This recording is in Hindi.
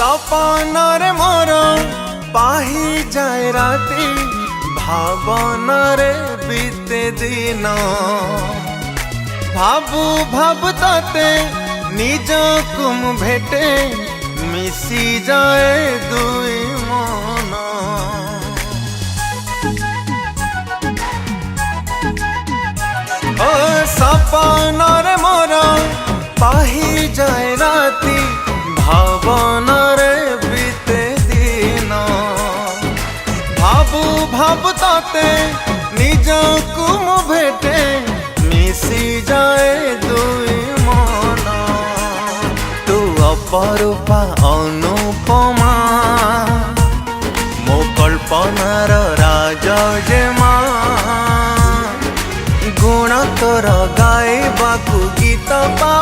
सपन मोर पाही जाए राती भावन रे बीते दिन भाबू भाबू तते निज कुम भेटे मिसी जाए दुई मन ओ सपन रे मोर पाही जाए राती भावन रे बीते दिन भाबू भाबू तते निज कुम भेटे मिसी जाए दुई मन तू अपरूपा अनुपमा मो कल्पनार राजजेमा गुण तोर गाइबाकू गीत पा